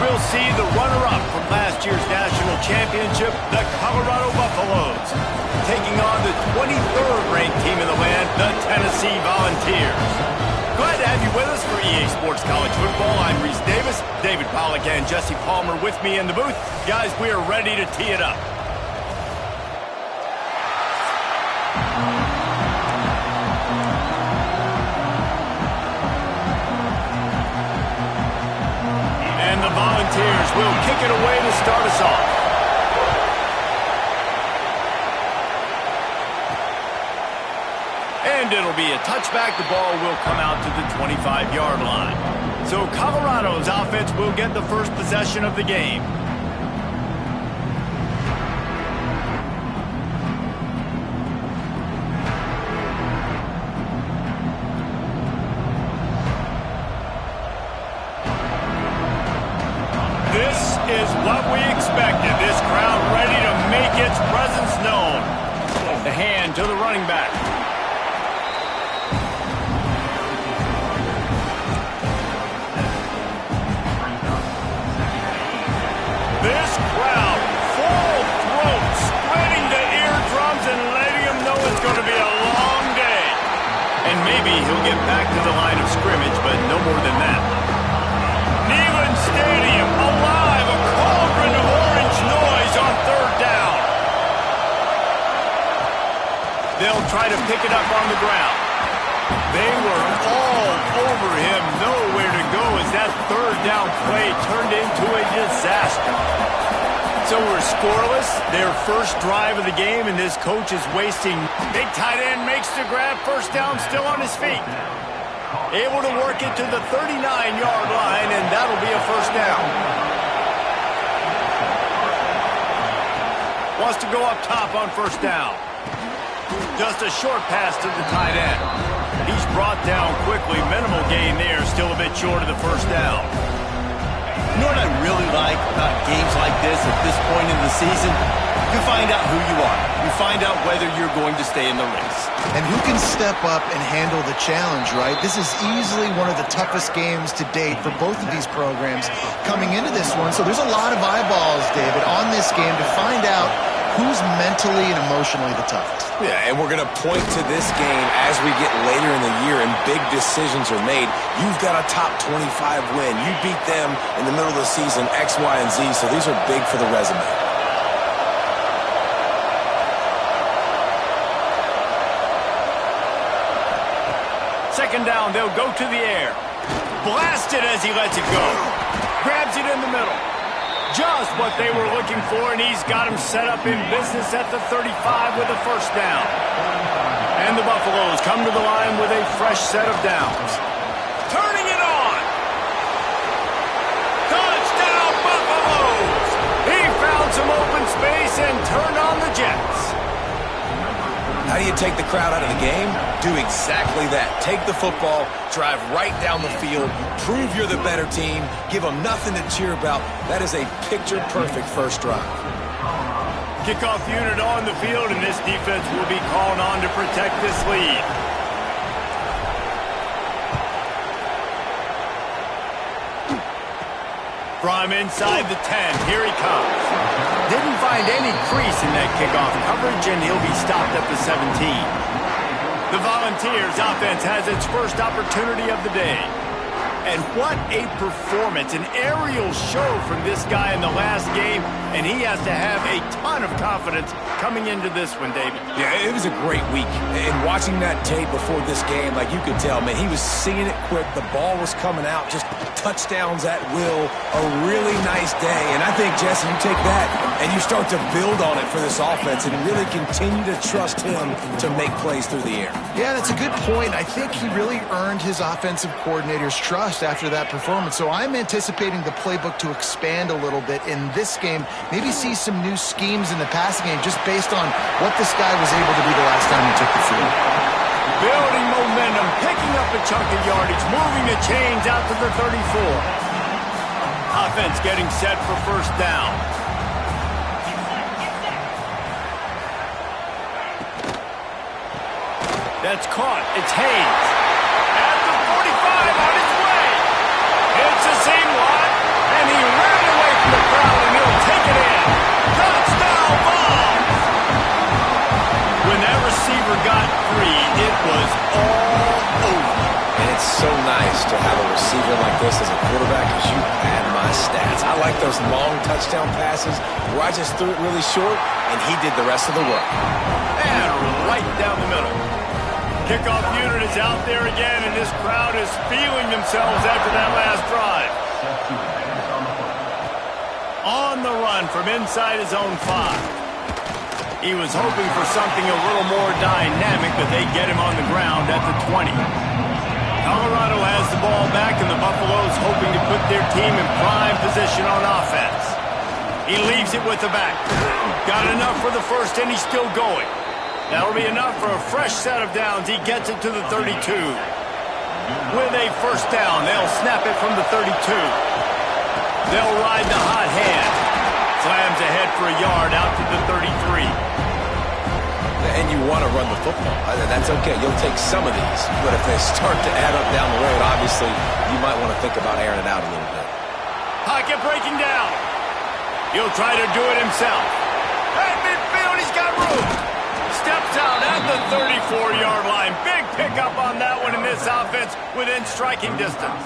we'll see the runner-up from last year's national championship, the Colorado Buffaloes, taking on the 23rd ranked team in the land, the Tennessee Volunteers. Glad to have you with us for EA Sports College Football. I'm Reese Davis, David Pollack and Jesse Palmer with me in the booth. Guys, we are ready to tee it up. And the Volunteers will kick it away to start us off. And it'll be a touchback. The ball will come out to the 25-yard line. So Colorado's offense will get the first possession of the game. This is what we expected. This crowd ready to make its presence known. The hand to the running back. This crowd, full throat, spreading the eardrums and letting them know it's going to be a long day. And maybe he'll get back to the line of scrimmage, but no more than that. Neyland Stadium, alive, a cauldron of orange noise on third down. They'll try to pick it up on the ground. They were all over him, nowhere to go as that third down play turned into a disaster. So we're scoreless, their first drive of the game, and this coach is wasting. Big tight end makes the grab, first down, still on his feet. Able to work it to the 39-yard line, and that'll be a first down. Wants to go up top on first down. Just a short pass to the tight end. He's brought down quickly. Minimal gain there, still a bit short of the first down. You know what I really like about games like this at this point in the season? You find out who you are. You find out whether you're going to stay in the race. And who can step up and handle the challenge, right? This is easily one of the toughest games to date for both of these programs coming into this one. So there's a lot of eyeballs, David, on this game to find out who's mentally and emotionally the toughest. Yeah, and we're going to point to this game as we get later in the year and big decisions are made. You've got a top 25 win. You beat them in the middle of the season, X, Y, and Z, so these are big for the resume. Second down, they'll go to the air. Blasted as he lets it go. Grabs it in the middle. Just what they were looking for, and he's got him set up in business at the 35 with a first down. And the Buffaloes come to the line with a fresh set of downs. Turning it on. Touchdown, Buffaloes! He found some open space and turned on the Jets. How do you take the crowd out of the game? Do exactly that. Take the football, drive right down the field, prove you're the better team, give them nothing to cheer about. That is a picture-perfect first drive. Kickoff unit on the field, and this defense will be called on to protect this lead. From inside the 10, here he comes. Didn't find any crease in that kickoff coverage, and he'll be stopped at the 17. The Volunteers offense has its first opportunity of the day. And what a performance, an aerial show from this guy in the last game, and he has to have a ton of confidence coming into this one, David. Yeah, it was a great week. And watching that tape before this game, like you could tell, man, he was seeing it quick. The ball was coming out, just touchdowns at will. A really nice day. And I think, Jesse, you take that and you start to build on it for this offense and really continue to trust him to make plays through the air. Yeah, that's a good point. I think he really earned his offensive coordinator's trust after that performance. So I'm anticipating the playbook to expand a little bit in this game. Maybe see some new schemes in the passing game just based on what this guy was able to do the last time he took the field. Building momentum, picking up a chunk of yardage, moving the chains out to the 34. Offense getting set for first down. That's caught. It's Hayes. At the 45 on his way. It's the same one, and he ran to have a receiver like this as a quarterback because you had my stats. I like those long touchdown passes where I just threw it really short, and he did the rest of the work. And right down the middle. Kickoff unit is out there again, and this crowd is feeling themselves after that last drive. On the run from inside his own 5. He was hoping for something a little more dynamic, but they get him on the ground at the 20. Colorado has the ball back, and the Buffaloes hoping to put their team in prime position on offense. He leaves it with the back. Got enough for the first, and he's still going. That'll be enough for a fresh set of downs. He gets it to the 32. With a first down, they'll snap it from the 32. They'll ride the hot hand. Slams ahead for a yard out to the 33. And you want to run the football. That's okay. You'll take some of these. But if they start to add up down the road, obviously, you might want to think about airing it out a little bit. Pocket breaking down. He'll try to do it himself. At midfield, he's got room. Steps out at the 34-yard line. Big pickup on that one in this offense within striking distance.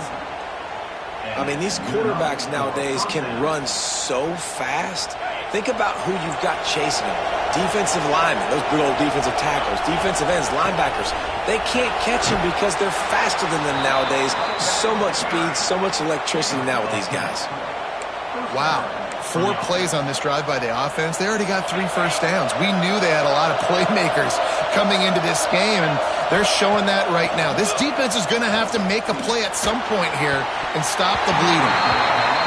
I mean, these quarterbacks nowadays can run so fast. Think about who you've got chasing them. Defensive linemen, those big old defensive tackles, defensive ends, linebackers. They can't catch them because they're faster than them nowadays. So much speed, so much electricity now with these guys. Wow. 4 plays on this drive by the offense. They already got 3 first downs. We knew they had a lot of playmakers coming into this game, and they're showing that right now. This defense is going to have to make a play at some point here and stop the bleeding.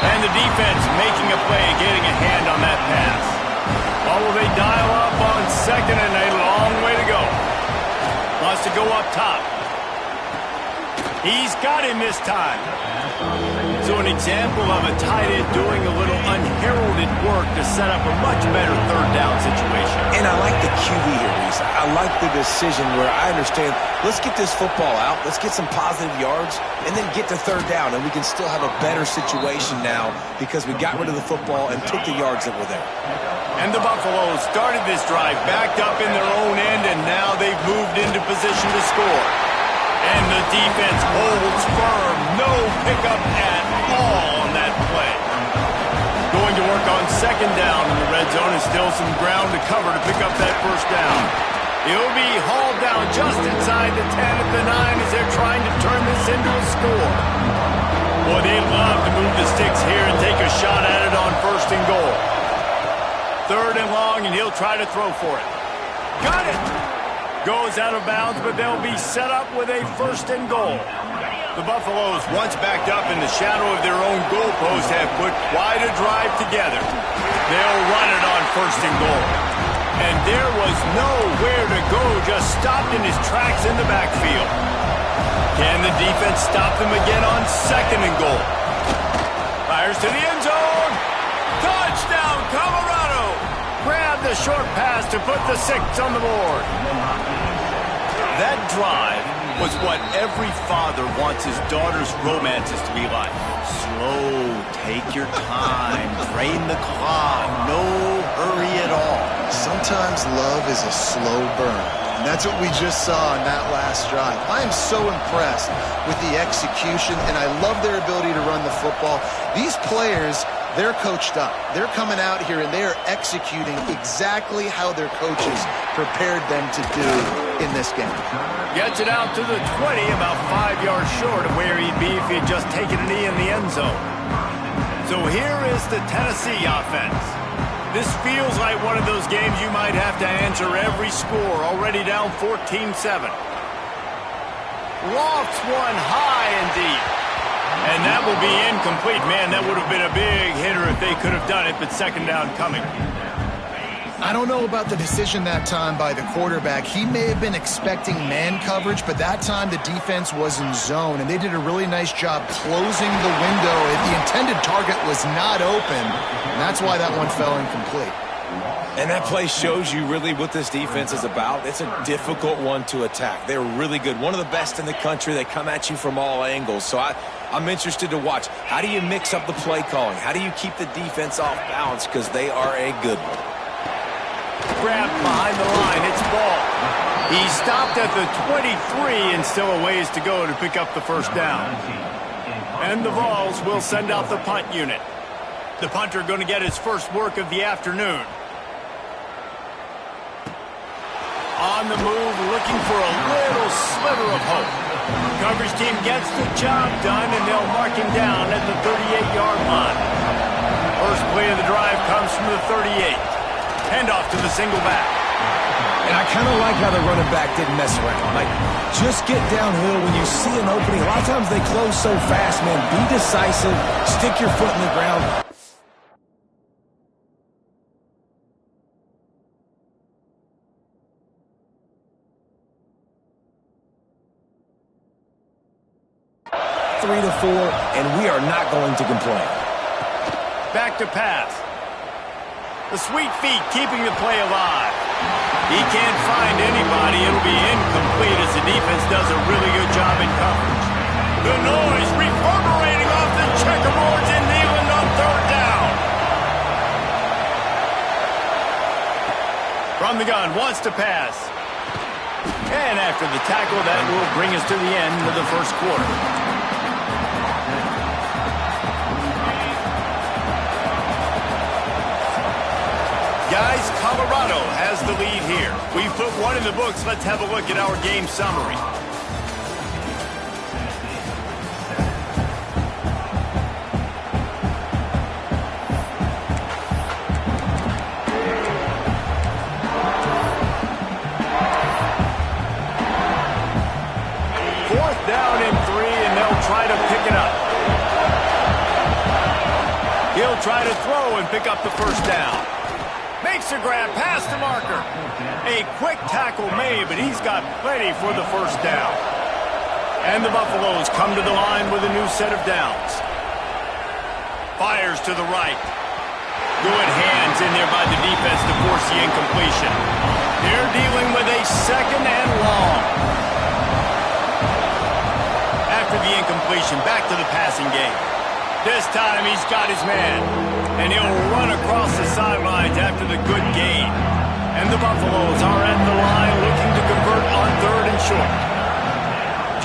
And the defense making a play, getting a hand on that pass. Or will they dial up on second and a long way to go? Wants to go up top. He's got him this time. So an example of a tight end doing a little unheralded work to set up a much better third down situation. And I like the QB here, Reese. I like the decision where I understand, let's get this football out, let's get some positive yards, and then get to third down, and we can still have a better situation now because we got rid of the football and took the yards that were there. And the Buffaloes started this drive backed up in their own end, and now they've moved into position to score. And the defense holds firm. No pickup at all on that play. Going to work on second down in the red zone, and still some ground to cover to pick up that first down. He'll be hauled down just inside the 10 at the 9 as they're trying to turn this into a score. Boy, they love to move the sticks here and take a shot at it on first and goal. Third and long, and he'll try to throw for it. Got it! Goes out of bounds, but they'll be set up with a first and goal. The Buffaloes, once backed up in the shadow of their own goalpost, have put quite a drive together. They'll run it on first and goal. And there was nowhere to go, just stopped in his tracks in the backfield. Can the defense stop them again on second and goal? Fires to the end zone. Touchdown, Colorado! Grab the short pass to put the 6 on the board. That drive was what every father wants his daughter's romances to be like. Slow, take your time, drain the clock, no hurry at all. Sometimes love is a slow burn. And that's what we just saw on that last drive. I am so impressed with the execution, and I love their ability to run the football. These players, they're coached up. They're coming out here, and they are executing exactly how their coaches prepared them to do in this game. Gets it out to the 20, about 5 yards short of where he'd be if he had just taken a knee in the end zone. So here is the Tennessee offense. This feels like one of those games you might have to answer every score, already down 14-7. Lofts one high and deep. And that will be incomplete. Man, that would have been a big hitter if they could have done it, but second down coming. I don't know about the decision that time by the quarterback. He may have been expecting man coverage, but that time the defense was in zone, and they did a really nice job closing the window. The intended target was not open, and that's why that one fell incomplete. And that play shows you really what this defense is about. It's a difficult one to attack. They're really good. One of the best in the country. They come at you from all angles. So I'm interested to watch. How do you mix up the play calling? How do you keep the defense off balance? Because they are a good one. Grabbed behind the line. It's ball. He stopped at the 23 and still a ways to go to pick up the first down. And the Vols will send out the punt unit. The punter going to get his first work of the afternoon. On the move, looking for a little sliver of hope. Coverage team gets the job done, and they'll mark him down at the 38-yard line. First play of the drive comes from the 38. Handoff to the single back. And I kind of like how the running back didn't mess around. Like, just get downhill when you see an opening. A lot of times they close so fast, man. Be decisive. Stick your foot in the ground. Three to four, and we are not going to complain. Back to pass. The sweet feet keeping the play alive. He can't find anybody. It'll be incomplete as the defense does a really good job in coverage. The noise reverberating off the checkerboards and Nealon on third down. From the gun, wants to pass. And after the tackle, that will bring us to the end of the first quarter. Guys, Colorado has the lead here. We've put one in the books. Let's have a look at our game summary. Fourth down and 3, and they'll try to pick it up. He'll try to throw and pick up the first down. Makes a grab past the marker. A quick tackle made, but he's got plenty for the first down. And the Buffaloes come to the line with a new set of downs. Fires to the right. Good hands in there by the defense to force the incompletion. They're dealing with a second and long. After the incompletion, back to the passing game. This time he's got his man, and he'll run across the sidelines after the good gain. And the Buffaloes are at the line looking to convert on third and short.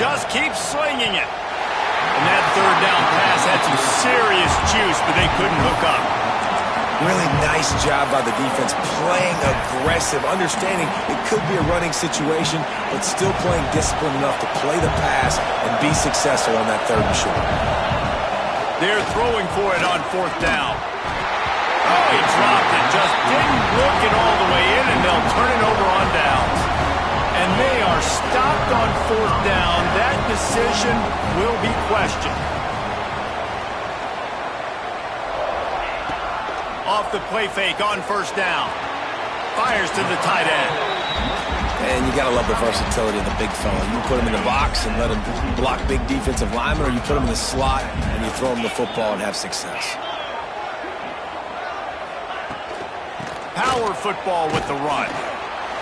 Just keep slinging it. And that third down pass had some serious juice, but they couldn't hook up. Really nice job by the defense, playing aggressive, understanding it could be a running situation, but still playing disciplined enough to play the pass and be successful on that third and short. They're throwing for it on fourth down. Oh, he dropped it. Just didn't look it all the way in, and they'll turn it over on downs. And they are stopped on fourth down. That decision will be questioned. Off the play fake on first down. Fires to the tight end. And you got to love the versatility of the big fella. You put him in the box and let him block big defensive linemen, or you put him in the slot and you throw him the football and have success. Power football with the run.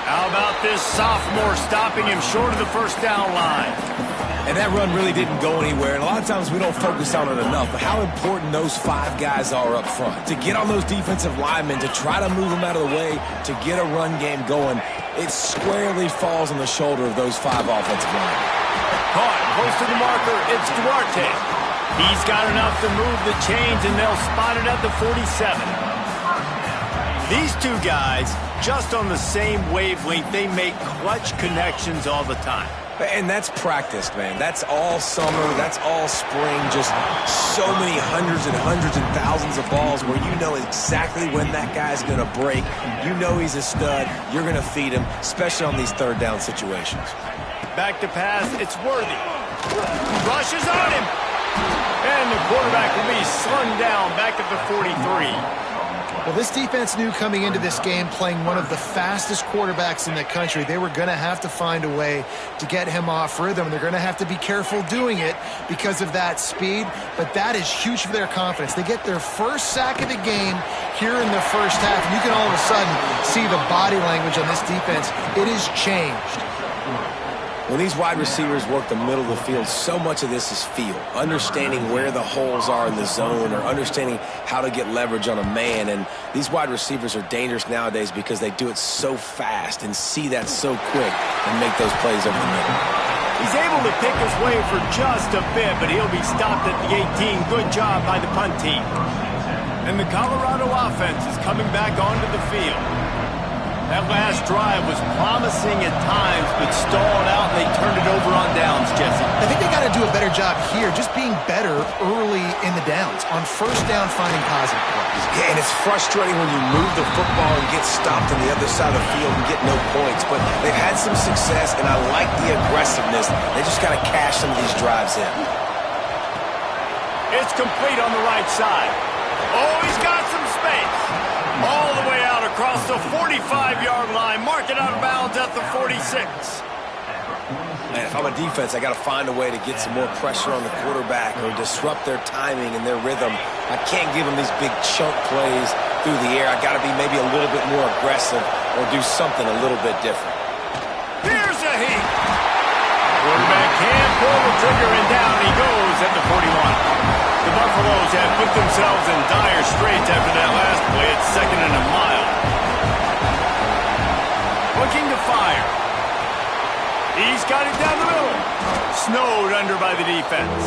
How about this sophomore stopping him short of the first down line? And that run really didn't go anywhere, and a lot of times we don't focus on it enough, but how important those 5 guys are up front. To get on those defensive linemen, to try to move them out of the way, to get a run game going, it squarely falls on the shoulder of those 5 offensive linemen. Caught, close to the marker, it's Duarte. He's got enough to move the chains, and they'll spot it at the 47. These two guys, just on the same wavelength, they make clutch connections all the time. And that's practice, man. That's all summer. That's all spring. Just so many hundreds and thousands of balls where you know exactly when that guy's going to break. You know he's a stud. You're going to feed him, especially on these third down situations. Back to pass. It's Worthy. Rushes on him. And the quarterback will be slung down back at the 43. Well, this defense knew coming into this game, playing one of the fastest quarterbacks in the country, they were going to have to find a way to get him off rhythm. They're going to have to be careful doing it because of that speed, but that is huge for their confidence. They get their first sack of the game here in the first half, and you can all of a sudden see the body language on this defense. It is changed. When these wide receivers work the middle of the field, so much of this is feel, understanding where the holes are in the zone or understanding how to get leverage on a man. And these wide receivers are dangerous nowadays because they do it so fast and see that so quick and make those plays over the middle. He's able to pick his way for just a bit, but he'll be stopped at the 18. Good job by the punt team. And the Colorado offense is coming back onto the field. That last drive was promising at times, but stalled out, and they turned it over on downs, Jesse. I think they got to do a better job here, just being better early in the downs, on first down finding positive plays. Yeah, and it's frustrating when you move the football and get stopped on the other side of the field and get no points, but they've had some success, and I like the aggressiveness. They just got to cash some of these drives in. It's complete on the right side. Oh, he's got some space. All the way out across the 45-yard line. Mark it out of bounds at the 46. Man, if I'm a defense, I got to find a way to get some more pressure on the quarterback or disrupt their timing and their rhythm. I can't give them these big chunk plays through the air. I got to be maybe a little bit more aggressive or do something a little bit different. Here's a heat. Quarterback can't pull the trigger, and down he goes at the 41. The Buffaloes have put themselves in dire straits after that last play. It's 2nd and a mile. Looking to fire. He's got it down the middle. Snowed under by the defense.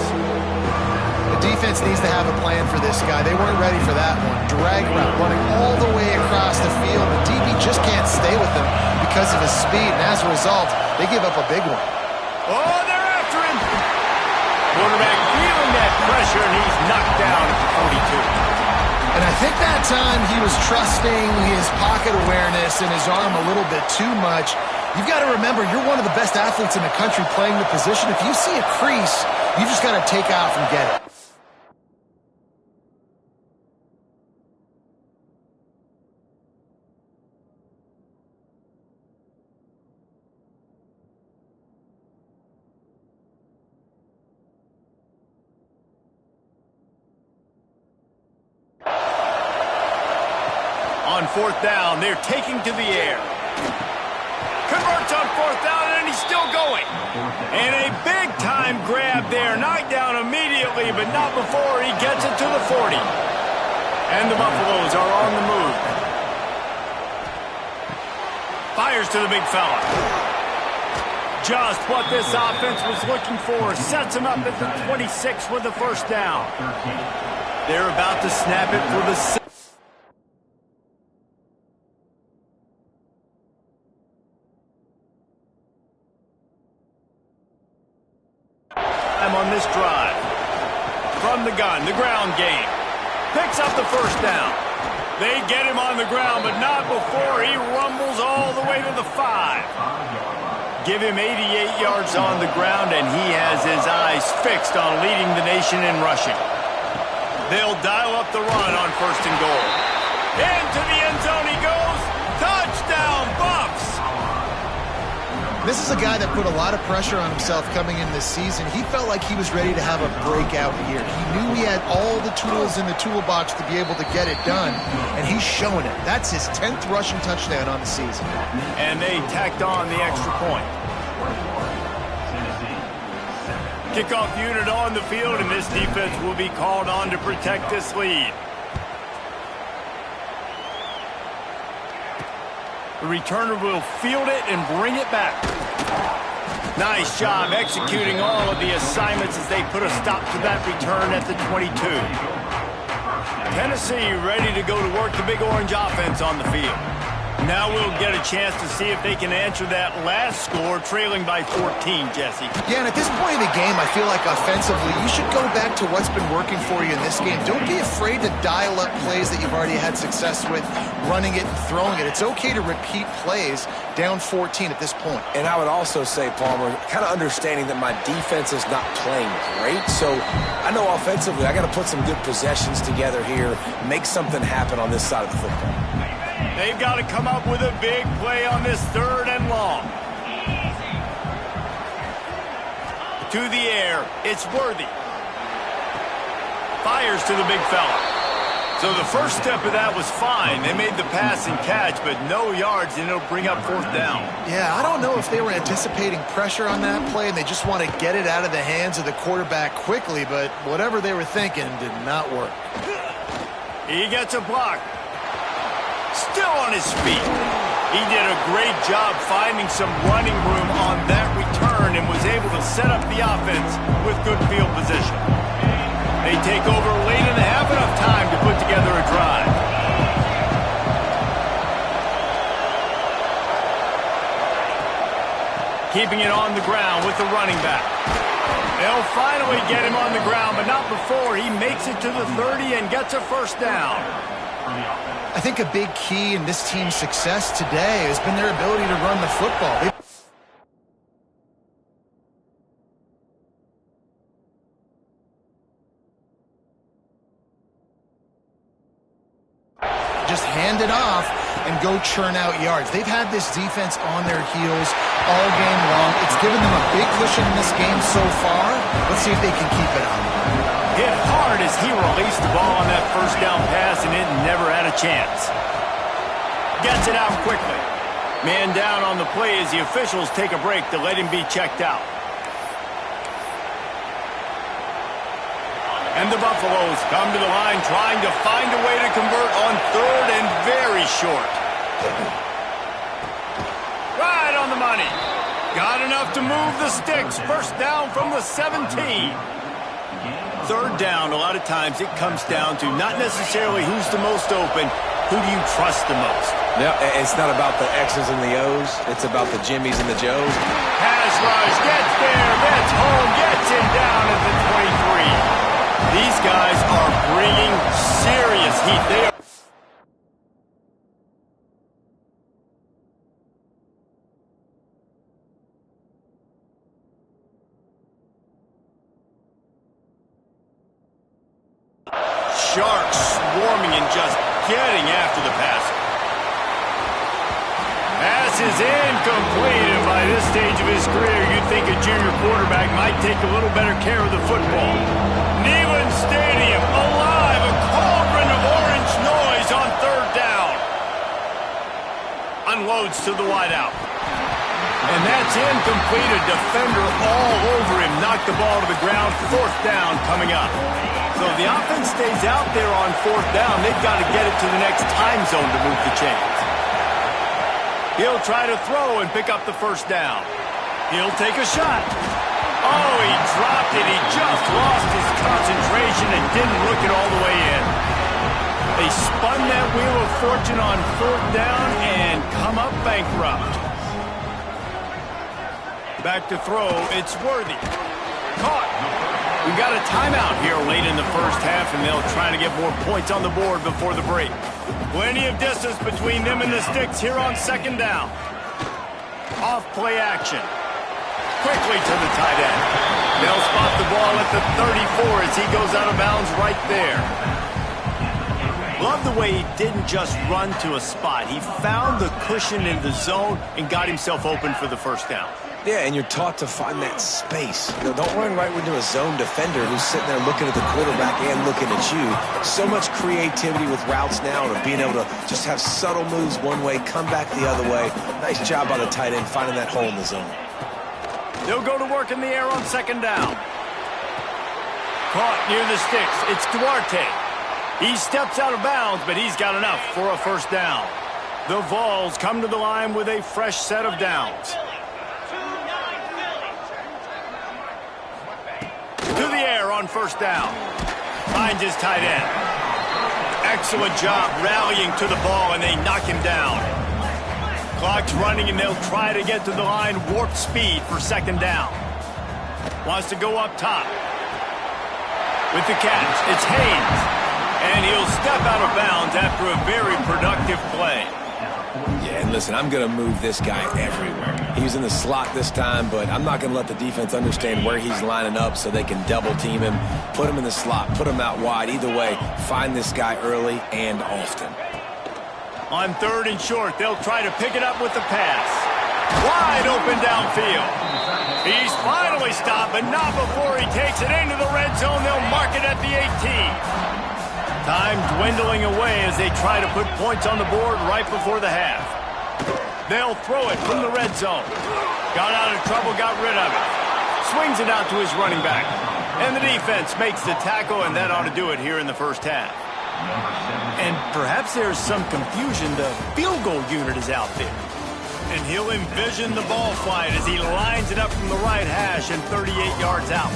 The defense needs to have a plan for this guy. They weren't ready for that one. Drag route running all the way across the field. The DB just can't stay with him because of his speed, and as a result, they give up a big one. Oh, they're after him. Quarterback feeling that pressure, and he's knocked down at the 42. And I think that time he was trusting his pocket awareness and his arm a little bit too much. You've got to remember, you're one of the best athletes in the country playing the position. If you see a crease, you just got to take off and get it. On 4th down, they're taking to the air. Converts on 4th down, and he's still going. And a big-time grab there. Knocked down immediately, but not before he gets it to the 40. And the Buffaloes are on the move. Fires to the big fella. Just what this offense was looking for. Sets him up at the 26 with the first down. They're about to snap it for the 6th. On this drive. From the gun, the ground game. Picks up the first down. They get him on the ground, but not before he rumbles all the way to the 5. Give him 88 yards on the ground, and he has his eyes fixed on leading the nation in rushing. They'll dial up the run on 1st and goal. Into the end zone he goes. Touchdown, Buffs! This is a guy that put a lot of pressure on himself coming in this season. He felt like he was ready to have a breakout year. He knew he had all the tools in the toolbox to be able to get it done, and he's showing it. That's his 10th rushing touchdown on the season. And they tacked on the extra point. Kickoff unit on the field, and this defense will be called on to protect this lead. The returner will field it and bring it back. Nice job executing all of the assignments as they put a stop to that return at the 22. Tennessee ready to go to work the Big Orange offense on the field. Now we'll get a chance to see if they can answer that last score, trailing by 14, Jesse. Yeah, and at this point in the game, I feel like offensively, you should go back to what's been working for you in this game. Don't be afraid to dial up plays that you've already had success with, running it and throwing it. It's okay to repeat plays down 14 at this point. And I would also say, Palmer, kind of understanding that my defense is not playing great, so I know offensively I got to put some good possessions together here, make something happen on this side of the football. They've got to come up with a big play on this 3rd and long. To the air, it's Worthy. Fires to the big fella. So the first step of that was fine. They made the pass and catch, but no yards, and it'll bring up fourth down. Yeah, I don't know if they were anticipating pressure on that play and they just want to get it out of the hands of the quarterback quickly, but whatever they were thinking did not work. He gets a block. Still on his feet. He did a great job finding some running room on that return and was able to set up the offense with good field position. They take over late in the half, enough time to put together a drive. Keeping it on the ground with the running back. They'll finally get him on the ground, but not before he makes it to the 30 and gets a first down. I think a big key in this team's success today has been their ability to run the football. Just hand it off and go churn out yards. They've had this defense on their heels all game long. It's given them a big cushion in this game so far. Let's see if they can keep it up. Hit hard as he released the ball on that first down pass, and it never had a chance. Gets it out quickly. Man down on the play as the officials take a break to let him be checked out. And the Buffaloes come to the line trying to find a way to convert on third and very short. Right on the money. Got enough to move the sticks. First down from the 17. Third down, a lot of times it comes down to not necessarily who's the most open, who do you trust the most? No, it's not about the X's and the O's. It's about the Jimmies and the Joes. Pass rush, gets there, gets home, gets him down at the 23. These guys are bringing serious heat. They are sharks swarming and just getting after the passer. Pass is incomplete, and by this stage of his career, you'd think a junior quarterback might take a little better care of the football. Neyland Stadium, alive, a cauldron of orange noise on third down. Unloads to the wideout. And that's incomplete, a defender all over him, knocked the ball to the ground, fourth down coming up. So if the offense stays out there on fourth down, they've got to get it to the next time zone to move the chains. He'll try to throw and pick up the first down. He'll take a shot. Oh, he dropped it. He just lost his concentration and didn't look it all the way in. They spun that wheel of fortune on fourth down and come up bankrupt. Back to throw. It's Worthy. Caught. We've got a timeout here late in the first half, and they'll try to get more points on the board before the break. Plenty of distance between them and the sticks here on second down. Off play action. Quickly to the tight end. They'll spot the ball at the 34 as he goes out of bounds right there. Love the way he didn't just run to a spot. He found the cushion in the zone and got himself open for the first down. Yeah, and you're taught to find that space. You know, don't run right into a zone defender who's sitting there looking at the quarterback and looking at you. So much creativity with routes now, and being able to just have subtle moves one way, come back the other way. Nice job by the tight end finding that hole in the zone. They'll go to work in the air on second down. Caught near the sticks. It's Duarte. He steps out of bounds, but he's got enough for a first down. The Vols come to the line with a fresh set of downs. To the air on first down. Finds his tight end. Excellent job rallying to the ball, and they knock him down. Clock's running, and they'll try to get to the line warp speed for second down. Wants to go up top. With the catch, it's Haynes. And he'll step out of bounds after a very productive play. Yeah, and listen, I'm going to move this guy everywhere. He's in the slot this time, but I'm not going to let the defense understand where he's lining up so they can double team him, put him in the slot, put him out wide. Either way, find this guy early and often. On third and short, they'll try to pick it up with the pass. Wide open downfield. He's finally stopped, but not before he takes it into the red zone. They'll mark it at the 18. Time dwindling away as they try to put points on the board right before the half. They'll throw it from the red zone. Got out of trouble, got rid of it. Swings it out to his running back. And the defense makes the tackle, and that ought to do it here in the first half. And perhaps there's some confusion. The field goal unit is out there. And he'll envision the ball flight as he lines it up from the right hash and 38 yards out.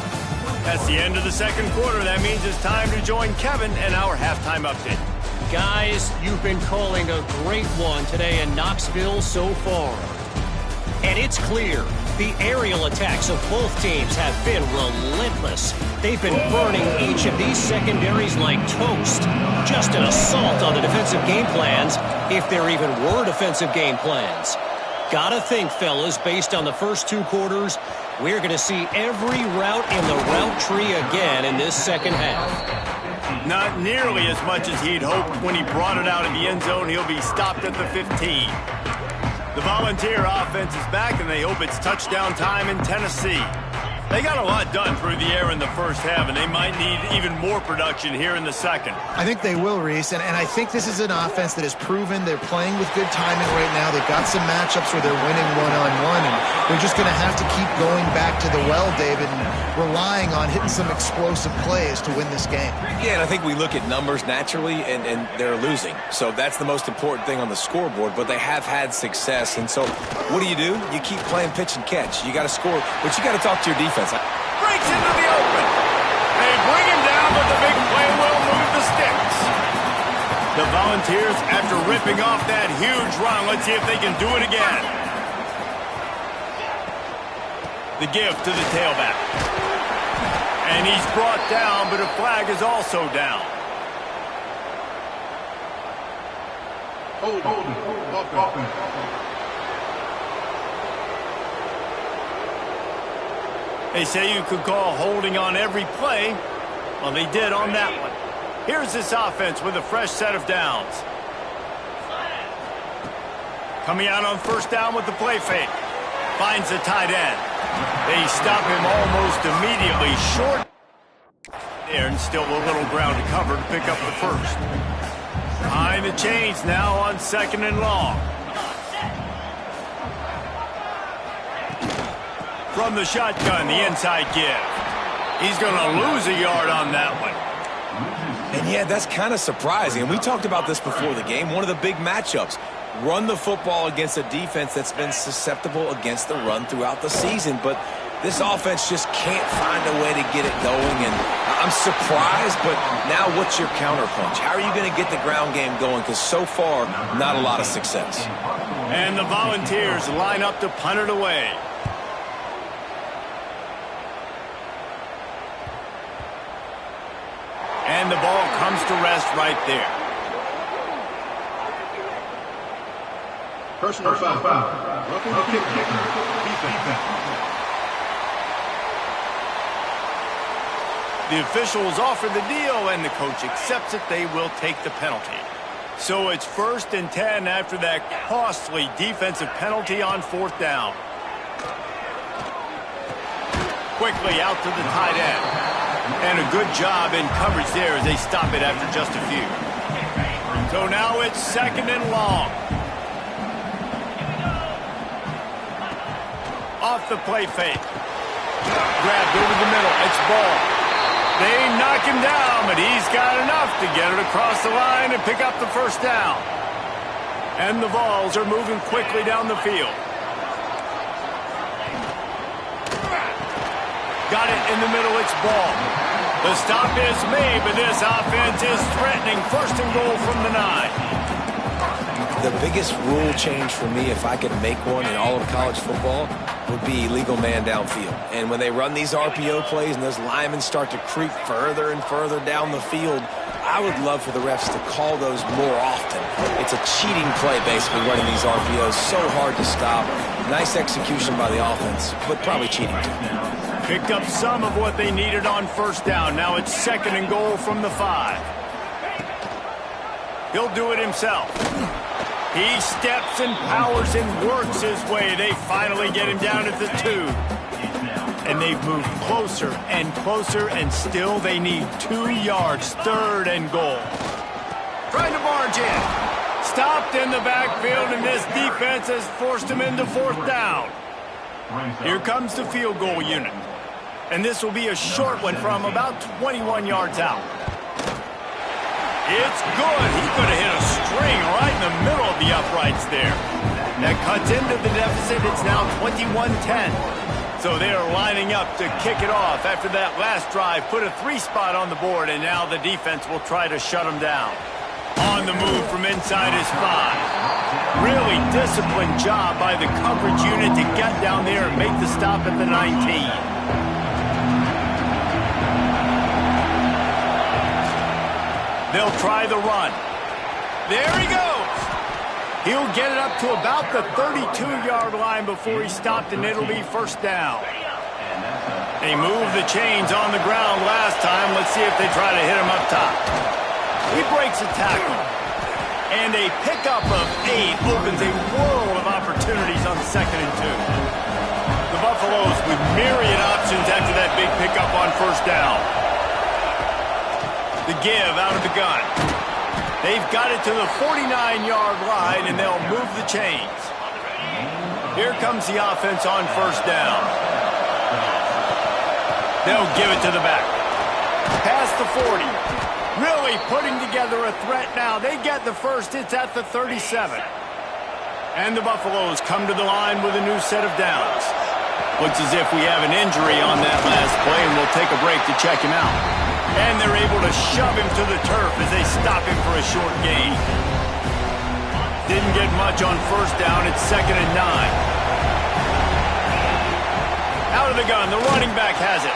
That's the end of the second quarter. That means it's time to join Kevin and our halftime update. Guys, you've been calling a great one today in Knoxville so far. And it's clear, the aerial attacks of both teams have been relentless. They've been burning each of these secondaries like toast. Just an assault on the defensive game plans, if there even were defensive game plans. Gotta think, fellas, based on the first two quarters, we're going to see every route in the route tree again in this second half. Not nearly as much as he'd hoped when he brought it out of the end zone. He'll be stopped at the 15. The Volunteer offense is back, and they hope it's touchdown time in Tennessee. They got a lot done through the air in the first half, and they might need even more production here in the second. I think they will, Reese, and I think this is an offense that has proven they're playing with good timing right now. They've got some matchups where they're winning one-on-one, and they're just going to have to keep going back to the well, David, and relying on hitting some explosive plays to win this game. Yeah, and I think we look at numbers naturally, and they're losing. So that's the most important thing on the scoreboard, but they have had success. And so what do? You keep playing pitch and catch. You got to score, but you got to talk to your defense. Breaks into the open. They bring him down, but the big play will move the sticks. The Volunteers, after ripping off that huge run, let's see if they can do it again. The give to the tailback. And he's brought down, but a flag is also down. They say you could call holding on every play. Well, they did on that one. Here's this offense with a fresh set of downs. Coming out on first down with the play fake. Finds the tight end. They stop him almost immediately short there, and still a little ground to cover to pick up the first. Behind the chains now on second and long. From the shotgun, the inside give. He's going to lose a yard on that one. And yeah, that's kind of surprising. And we talked about this before the game. One of the big matchups. Run the football against a defense that's been susceptible against the run throughout the season. But this offense just can't find a way to get it going. And I'm surprised, but now what's your counterpunch? How are you going to get the ground game going? Because so far, not a lot of success. And the Volunteers line up to punt it away. And the ball comes to rest right there. Personal foul. Roughing the kicker. Defense. The officials offer the deal, and the coach accepts it. They will take the penalty. So it's 1st and 10 after that costly defensive penalty on fourth down. Quickly out to the tight end. And a good job in coverage there as they stop it after just a few. So now it's second and long. Off the play fake. Grabbed over the middle. It's ball. They knock him down, but he's got enough to get it across the line and pick up the first down. And the Vols are moving quickly down the field. Got it in the middle, it's ball. The stop is made, but this offense is threatening. First and goal from the 9. The biggest rule change for me, if I could make one in all of college football, would be illegal man downfield. And when they run these RPO plays and those linemen start to creep further and further down the field, I would love for the refs to call those more often. It's a cheating play, basically, running these RPOs. So hard to stop. Nice execution by the offense, but probably cheating too. Picked up some of what they needed on first down. Now it's second and goal from the 5. He'll do it himself. He steps and powers and works his way. They finally get him down at the 2. And they've moved closer and closer, and still they need 2 yards. 3rd and goal. Trying to barge in. Stopped in the backfield, and this defense has forced him into 4th down. Here comes the field goal unit. And this will be a short one from about 21 yards out. It's good. He could have hit a string right in the middle of the uprights there. That cuts into the deficit. It's now 21-10. So they are lining up to kick it off after that last drive. Put a 3 spot on the board, and now the defense will try to shut them down. On the move from inside his 5. Really disciplined job by the coverage unit to get down there and make the stop at the 19. They'll try the run. There he goes. He'll get it up to about the 32-yard line before he stopped, and it'll be 1st down. They moved the chains on the ground last time. Let's see if they try to hit him up top. He breaks a tackle. And a pickup of 8 opens a world of opportunities on 2nd and 2. The Buffaloes with myriad options after that big pickup on 1st down. The give out of the gun. They've got it to the 49-yard line, and they'll move the chains. Here comes the offense on 1st down. They'll give it to the back. Past the 40. Really putting together a threat now. They get the 1st. It's at the 37. And the Buffaloes come to the line with a new set of downs. Looks as if we have an injury on that last play, and we'll take a break to check him out. And they're able to shove him to the turf as they stop him for a short gain. Didn't get much on 1st down. It's 2nd and 9. Out of the gun. The running back has it.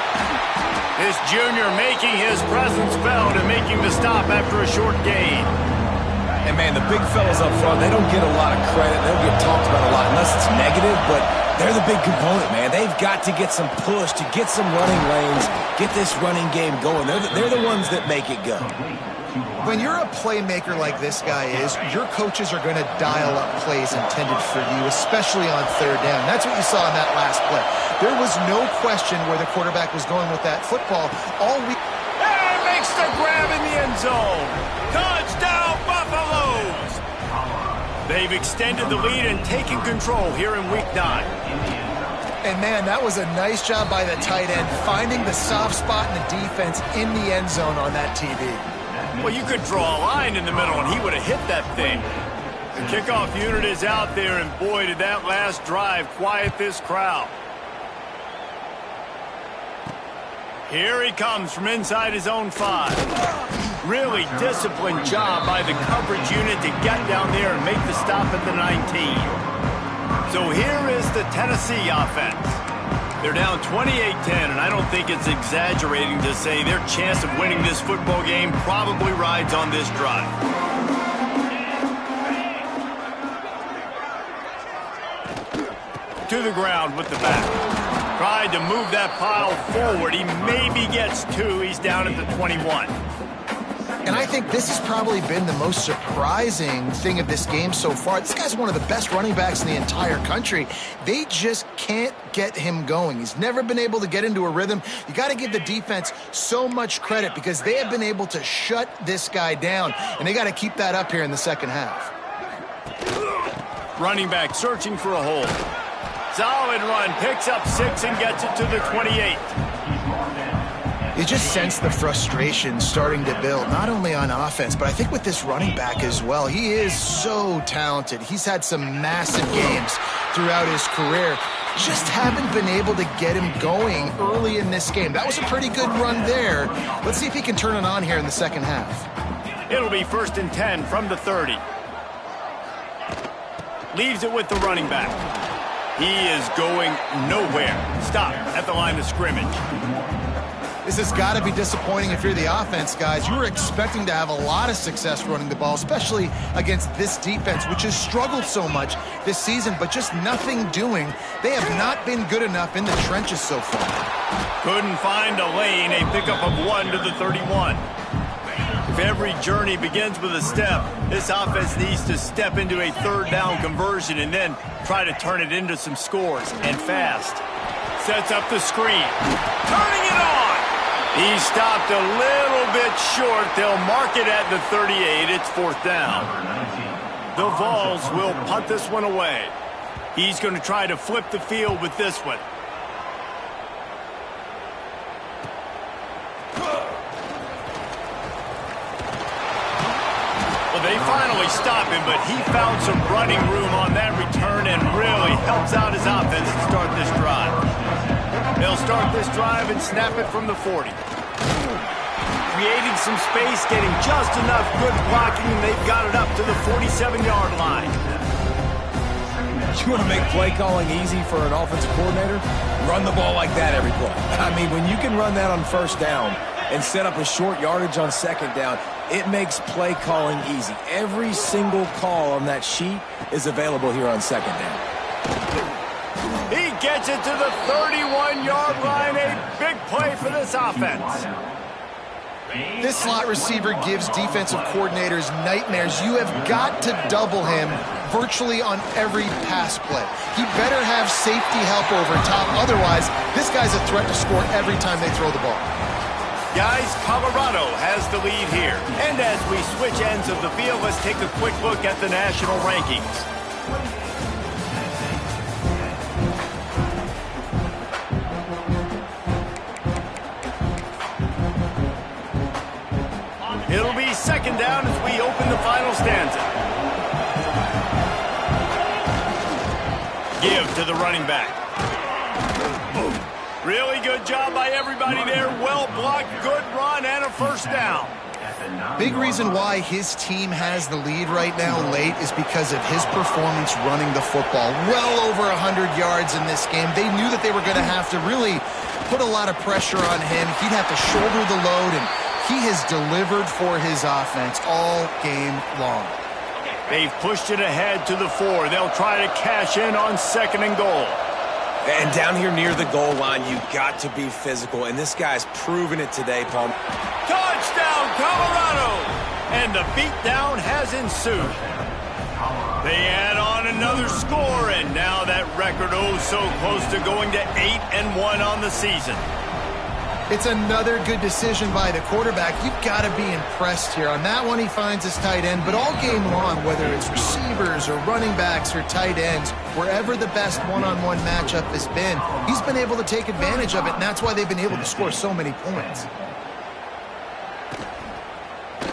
This junior making his presence felt and making the stop after a short gain. And, man, the big fellas up front, they don't get a lot of credit. They don't get talked about a lot unless it's negative, but they're the big component, man. They've got to get some push, to get some running lanes, get this running game going. They're the ones that make it go. When you're a playmaker like this guy is, your coaches are going to dial up plays intended for you, especially on 3rd down. That's what you saw in that last play. There was no question where the quarterback was going with that football. And makes the grab in the end zone. Touchdown, Buffaloes! They've extended the lead and taken control here in Week 9. And, man, that was a nice job by the tight end, finding the soft spot in the defense in the end zone on that TV. Well, you could draw a line in the middle, and he would have hit that thing. The kickoff unit is out there, and boy, did that last drive quiet this crowd. Here he comes from inside his own 5. Really disciplined job by the coverage unit to get down there and make the stop at the 19. So here is the Tennessee offense. They're down 28-10, and I don't think it's exaggerating to say their chance of winning this football game probably rides on this drive. To the ground with the back. Tried to move that pile forward. He maybe gets 2. He's down at the 21. And I think this has probably been the most surprising thing of this game so far. This guy's one of the best running backs in the entire country. They just can't get him going. He's never been able to get into a rhythm. You got to give the defense so much credit because they have been able to shut this guy down, and they got to keep that up here in the 2nd half. Running back searching for a hole. Solid run, picks up 6 and gets it to the 28. You just sense the frustration starting to build, not only on offense, but I think with this running back as well. He is so talented. He's had some massive games throughout his career. Just haven't been able to get him going early in this game. That was a pretty good run there. Let's see if he can turn it on here in the 2nd half. It'll be 1st and 10 from the 30. Leaves it with the running back. He is going nowhere. Stop at the line of scrimmage. This has got to be disappointing if you're the offense, guys. You were expecting to have a lot of success running the ball, especially against this defense, which has struggled so much this season, but just nothing doing. They have not been good enough in the trenches so far. Couldn't find a lane, a pickup of 1 to the 31. If every journey begins with a step, this offense needs to step into a 3rd down conversion and then try to turn it into some scores, and fast. Sets up the screen. Turning it on. He stopped a little bit short. They'll mark it at the 38. It's 4th down. The Vols will punt this one away. He's going to try to flip the field with this one. Well, they finally stop him, but he found some running room on that return and really helps out his offense to start this drive. They'll start this drive and snap it from the 40. Creating some space, getting just enough good blocking, and they've got it up to the 47-yard line. You want to make play calling easy for an offensive coordinator? Run the ball like that every play. I mean, when you can run that on 1st down and set up a short yardage on 2nd down, it makes play calling easy. Every single call on that sheet is available here on 2nd down. He gets it to the 31-yard line. A big play for this offense. This slot receiver gives defensive coordinators nightmares. You have got to double him virtually on every pass play. He better have safety help over top. Otherwise, this guy's a threat to score every time they throw the ball. Guys, Colorado has the lead here. And as we switch ends of the field, let's take a quick look at the national rankings. It'll be 2nd down as we open the final stanza. Give to the running back. Really good job by everybody there. Well blocked, good run, and a 1st down. Big reason why his team has the lead right now late is because of his performance running the football. Well over 100 yards in this game. They knew that they were going to have to really put a lot of pressure on him. He'd have to shoulder the load, and he has delivered for his offense all game long. They've pushed it ahead to the 4. They'll try to cash in on 2nd and goal. And down here near the goal line, you've got to be physical. And this guy's proven it today, Paul. Touchdown, Colorado! And the beatdown has ensued. They add on another score, and now that record so close to going to 8-1 on the season. It's another good decision by the quarterback. You've got to be impressed here. On that one, he finds his tight end, but all game long, whether it's receivers or running backs or tight ends, wherever the best one-on-one matchup has been, he's been able to take advantage of it, and that's why they've been able to score so many points.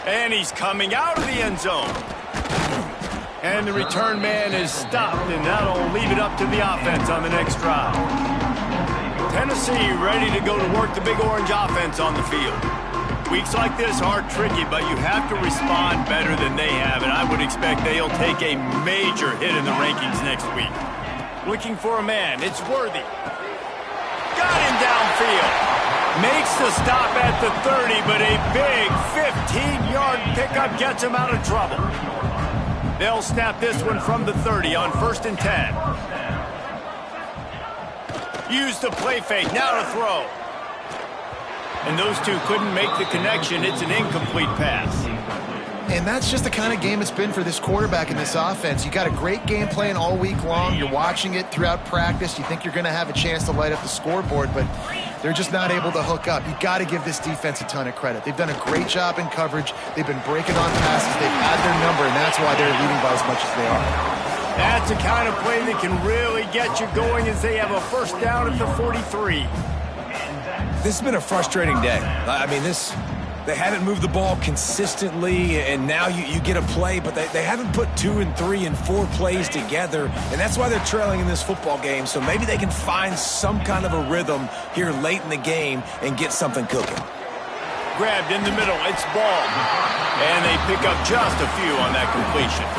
And he's coming out of the end zone. And the return man is stopped, and that'll leave it up to the offense on the next drive. Tennessee ready to go to work the Big Orange offense on the field. Weeks like this are tricky, but you have to respond better than they have, and I would expect they'll take a major hit in the rankings next week. Looking for a man. It's Worthy. Got him downfield. Makes the stop at the 30, but a big 15-yard pickup gets him out of trouble. They'll snap this one from the 30 on 1st and 10. Use the play fake, now to throw. And those two couldn't make the connection. It's an incomplete pass. And that's just the kind of game it's been for this quarterback in this offense. You got a great game plan all week long. You're watching it throughout practice. You think you're going to have a chance to light up the scoreboard, but they're just not able to hook up. You got to give this defense a ton of credit. They've done a great job in coverage. They've been breaking on passes. They've had their number, and that's why they're leading by as much as they are. That's the kind of play that can really get you going as they have a 1st down at the 43. This has been a frustrating day. I mean, they haven't moved the ball consistently, and now you get a play, but they haven't put 2 and 3 and 4 plays together, and that's why they're trailing in this football game. So maybe they can find some kind of a rhythm here late in the game and get something cooking. Grabbed in the middle, it's Ball. And they pick up just a few on that completion.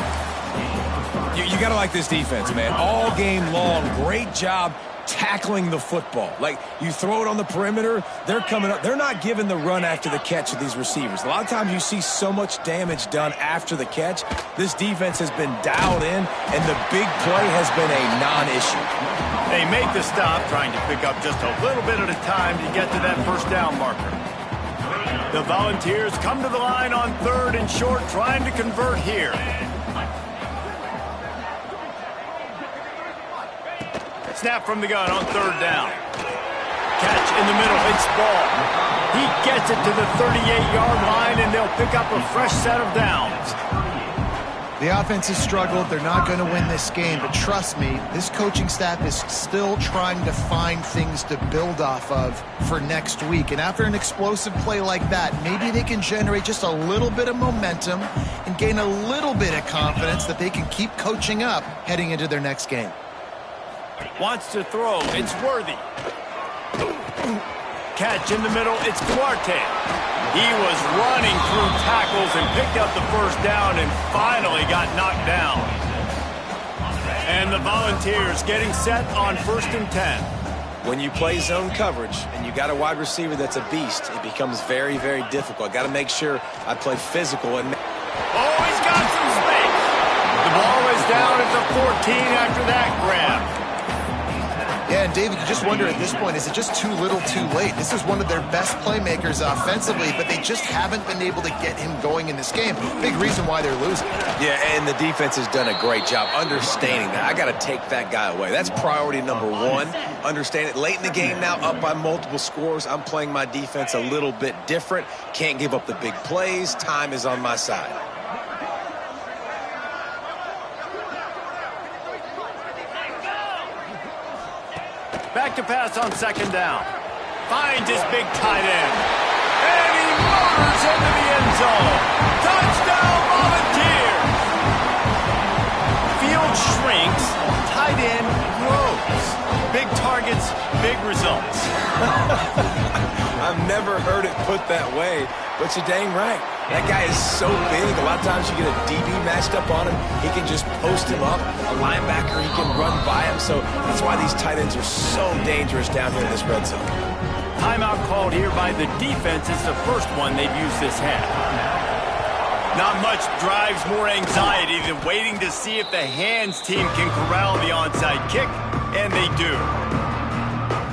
You got to like this defense, man. All game long, great job tackling the football. Like, you throw it on the perimeter, they're coming up. They're not giving the run after the catch of these receivers. A lot of times you see so much damage done after the catch. This defense has been dialed in, and the big play has been a non-issue. They make the stop, trying to pick up just a little bit at a time to get to that 1st down marker. The Volunteers come to the line on 3rd and short, trying to convert here. snap from the gun on third down. Catch in the middle. It's ball. He gets it to the 38-yard line, and they'll pick up a fresh set of downs. The offense has struggled. They're not going to win this game, but trust me, this coaching staff is still trying to find things to build off of for next week. And after an explosive play like that, maybe they can generate just a little bit of momentum and gain a little bit of confidence that they can keep coaching up heading into their next game. Wants to throw. It's Worthy. Catch in the middle. It's Duarte. He was running through tackles and picked up the first down and finally got knocked down. And the Volunteers getting set on 1st and 10. When you play zone coverage and you got a wide receiver that's a beast, it becomes very, very difficult. Got to make sure I play physical. And oh, he's got some space. The ball is down at the 14 after that grab. Yeah, and David, you just wonder at this point, is it just too little too late? This is one of their best playmakers offensively, but they just haven't been able to get him going in this game. Big reason why they're losing. yeah, and the defense has done a great job understanding that. I got to take that guy away. That's priority number one. Understand it. Late in the game now, up by multiple scores. I'm playing my defense a little bit different. Can't give up the big plays. Time is on my side. Back to pass on 2nd down. Finds his big tight end. And he motors into the end zone. Touchdown, Volunteers! Field shrinks. Tight end grows. Big targets, big results. I've never heard it put that way, but you're dang right. That guy is so big. A lot of times you get a DB matched up on him. He can just post him up. A linebacker, he can run by him. So that's why these tight ends are so dangerous down here in this red zone. Timeout called here by the defense. It's the first one they've used this half. Not much drives more anxiety than waiting to see if the hands team can corral the onside kick, and they do.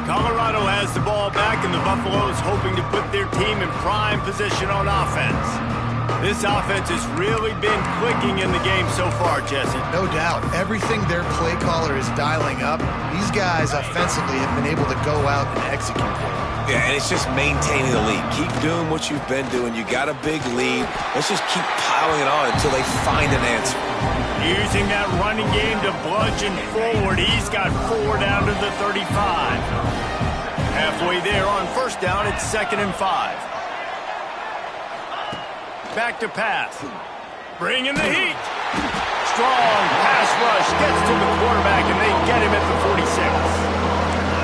Colorado has the ball back, and the Buffaloes hoping to put their team in prime position on offense. This offense has really been clicking in the game so far, Jesse. No doubt. Everything their play caller is dialing up, these guys offensively have been able to go out and execute. Yeah, and it's just maintaining the lead. Keep doing what you've been doing. You got a big lead. Let's just keep piling it on until they find an answer. Using that running game to bludgeon forward. He's got 4 down to the 35. Halfway there on 1st down, it's 2nd and 5. Back to pass. Bringing the heat. Strong pass rush. Gets to the quarterback, and they get him at the 46.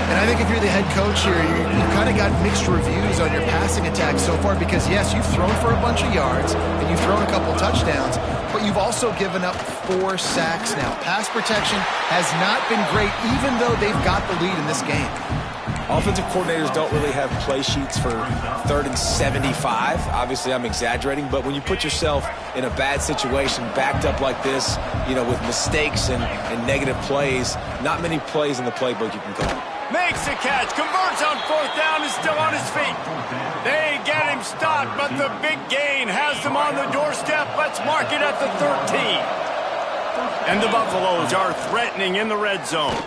And I think if you're the head coach here, you've kind of got mixed reviews on your passing attack so far because, yes, you've thrown for a bunch of yards and you've thrown a couple touchdowns, but you've also given up 4 sacks now. Pass protection has not been great, even though they've got the lead in this game. Offensive coordinators don't really have play sheets for 3rd and 75. Obviously, I'm exaggerating, but when you put yourself in a bad situation, backed up like this, you know, with mistakes and negative plays, not many plays in the playbook you can call. Makes the catch, converts on 4th down, is still on his feet. They get him stopped, but the big gain has them on the doorstep. Let's mark it at the 13. And the Buffaloes are threatening in the red zone.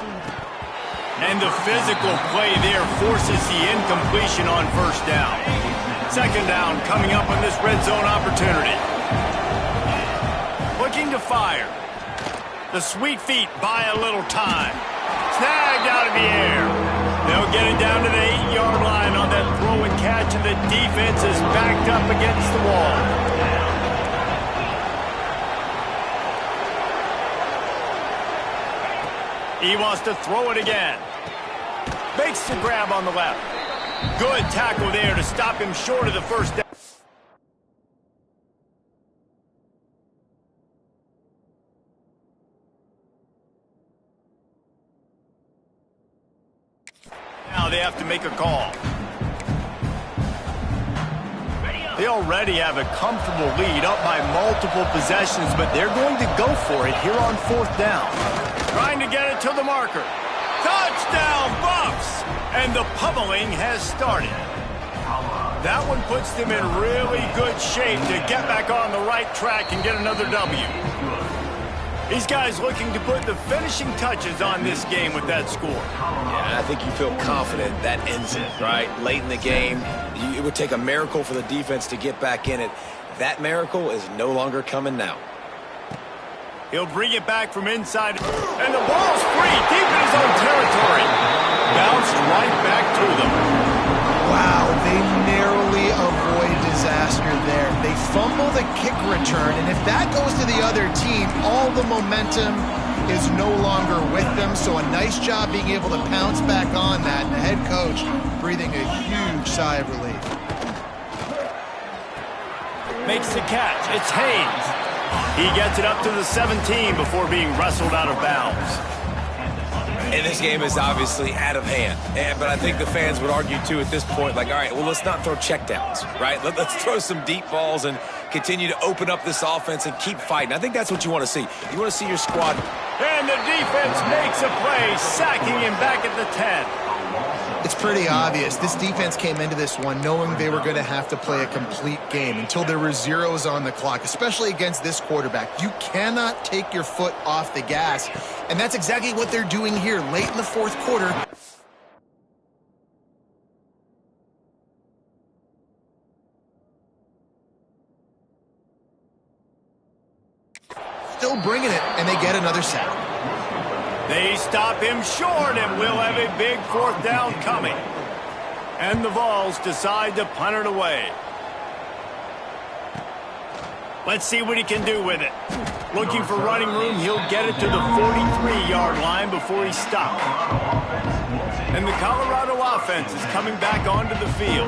And the physical play there forces the incompletion on 1st down. 2nd down coming up on this red zone opportunity. Looking to fire. The sweet feet buy a little time. Snagged out of the air. They'll get it down to the 8-yard line on that throw and catch, and the defense is backed up against the wall. He wants to throw it again. Makes the grab on the left. Good tackle there to stop him short of the 1st down. Now they have to make a call. They already have a comfortable lead up by multiple possessions, but they're going to go for it here on 4th down. Trying to get it to the marker. Touchdown, Buffs! And the pummeling has started. That one puts them in really good shape to get back on the right track and get another W. These guys looking to put the finishing touches on this game with that score. Yeah, I think you feel confident that ends it, right? Late in the game, it would take a miracle for the defense to get back in it. That miracle is no longer coming now. He'll bring it back from inside, and the ball's free deep in his own territory. Bounced right back to them. Wow, they narrowly avoid disaster there. They fumble the kick return, and if that goes to the other team, all the momentum is no longer with them. So a nice job being able to pounce back on that, and the head coach breathing a huge sigh of relief. Makes the catch. It's Haynes. He gets it up to the 17 before being wrestled out of bounds. And this game is obviously out of hand. But I think the fans would argue, too, at this point, like, all right, well, let's not throw checkdowns, right? Let's throw some deep balls and continue to open up this offense and keep fighting. I think that's what you want to see. You want to see your squad. And the defense makes a play, sacking him back at the 10. It's pretty obvious. This defense came into this one knowing they were going to have to play a complete game until there were zeros on the clock, especially against this quarterback. You cannot take your foot off the gas, and that's exactly what they're doing here late in the fourth quarter. Still bringing it, and they get another sack. They stop him short, and we'll have a big fourth down coming. And the Vols decide to punt it away. Let's see what he can do with it. Looking for running room, he'll get it to the 43-yard line before he's stopped. And the Colorado offense is coming back onto the field.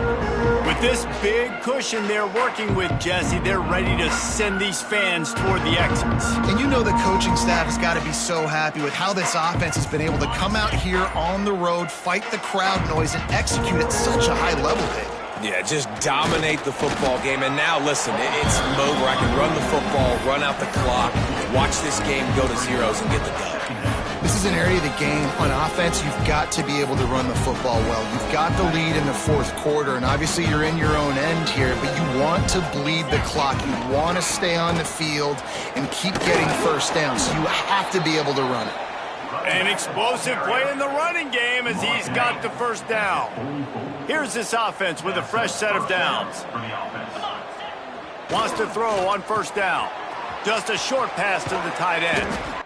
With this big cushion they're working with, Jesse, they're ready to send these fans toward the exits. And you know the coaching staff has got to be so happy with how this offense has been able to come out here on the road, fight the crowd noise, and execute at such a high level, Dave. Yeah, just dominate the football game. And now, listen, it's mode where I can run the football, run out the clock, watch this game go to zeros and get the dub. This is an area of the game on offense you've got to be able to run the football well. You've got the lead in the fourth quarter, and obviously you're in your own end here, but you want to bleed the clock. You want to stay on the field and keep getting first down, so you have to be able to run it. An explosive play in the running game as he's got the first down. Here's this offense with a fresh set of downs. Wants to throw on first down. Just a short pass to the tight end.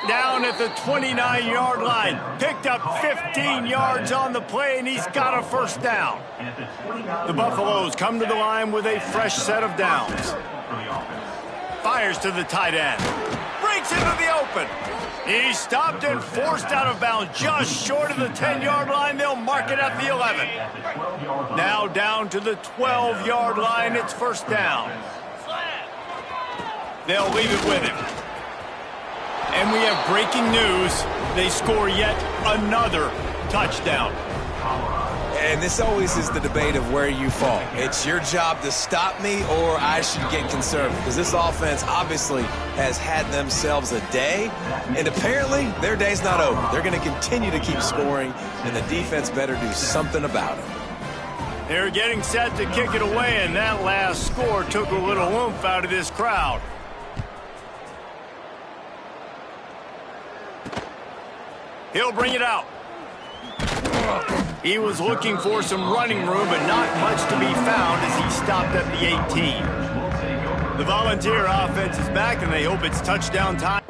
down at the 29-yard line. Picked up 15 yards on the play, and he's got a first down. The Buffaloes come to the line with a fresh set of downs. Fires to the tight end. Breaks into the open. He's stopped and forced out of bounds just short of the 10-yard line. They'll mark it at the 11. Now down to the 12-yard line. It's first down. They'll leave it with him. And we have breaking news. They score yet another touchdown. And this always is the debate of where you fall. It's your job to stop me, or I should get conservative. Because this offense obviously has had themselves a day, and apparently their day's not over. They're going to continue to keep scoring, and the defense better do something about it. They're getting set to kick it away, and that last score took a little oomph out of this crowd. He'll bring it out. He was looking for some running room, but not much to be found as he stopped at the 18. The Volunteer offense is back, and they hope it's touchdown time.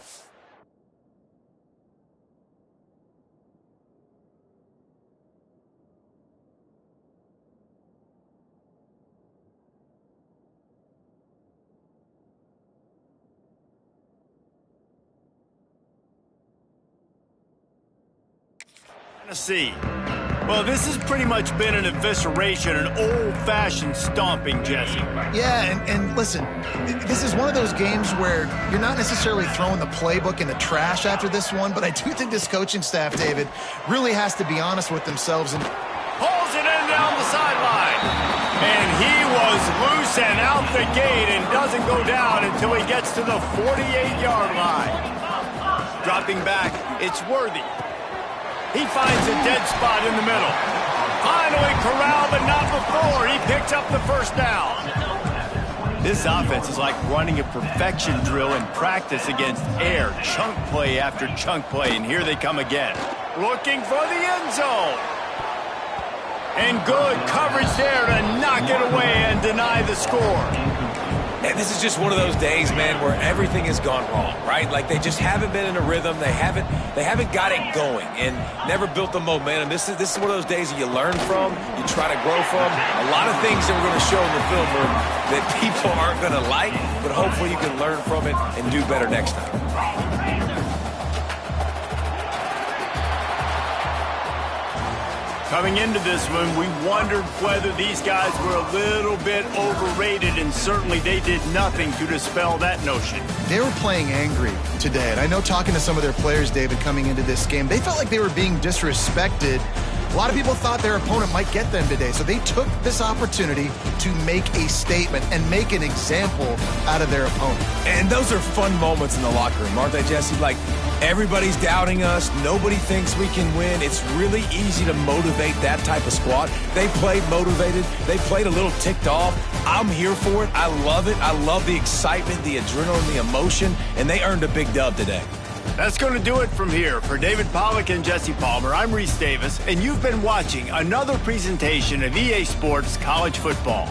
Tennessee. Well, this has pretty much been an evisceration, an old-fashioned stomping, Jesse. Yeah, and listen, this is one of those games where you're not necessarily throwing the playbook in the trash after this one, but I do think this coaching staff, David, really has to be honest with themselves and pulls it in down the sideline. And he was loose and out the gate and doesn't go down until he gets to the 48-yard line. Dropping back, it's Worthy. He finds a dead spot in the middle. Finally corralled, but not before. He picks up the first down. This offense is like running a perfection drill in practice against air. Chunk play after chunk play, and here they come again. Looking for the end zone. And good coverage there to knock it away and deny the score. And this is just one of those days, man, where everything has gone wrong, right? Like they just haven't been in a rhythm. They haven't got it going and never built the momentum. This is one of those days that you learn from, you try to grow from. A lot of things that we're going to show in the film room that people aren't going to like, but hopefully you can learn from it and do better next time. Coming into this one, we wondered whether these guys were a little bit overrated, and certainly they did nothing to dispel that notion. they were playing angry today. And I know talking to some of their players, David, coming into this game, they felt like they were being disrespected. A lot of people thought their opponent might get them today, so they took this opportunity to make a statement and make an example out of their opponent. And those are fun moments in the locker room, aren't they, Jesse? Like, everybody's doubting us. Nobody thinks we can win. It's really easy to motivate that type of squad. They played motivated. They played a little ticked off. I'm here for it. I love it. I love the excitement, the adrenaline, the emotion, and they earned a big dub today. That's going to do it from here. For David Pollack and Jesse Palmer, I'm Reese Davis, and you've been watching another presentation of EA Sports College Football.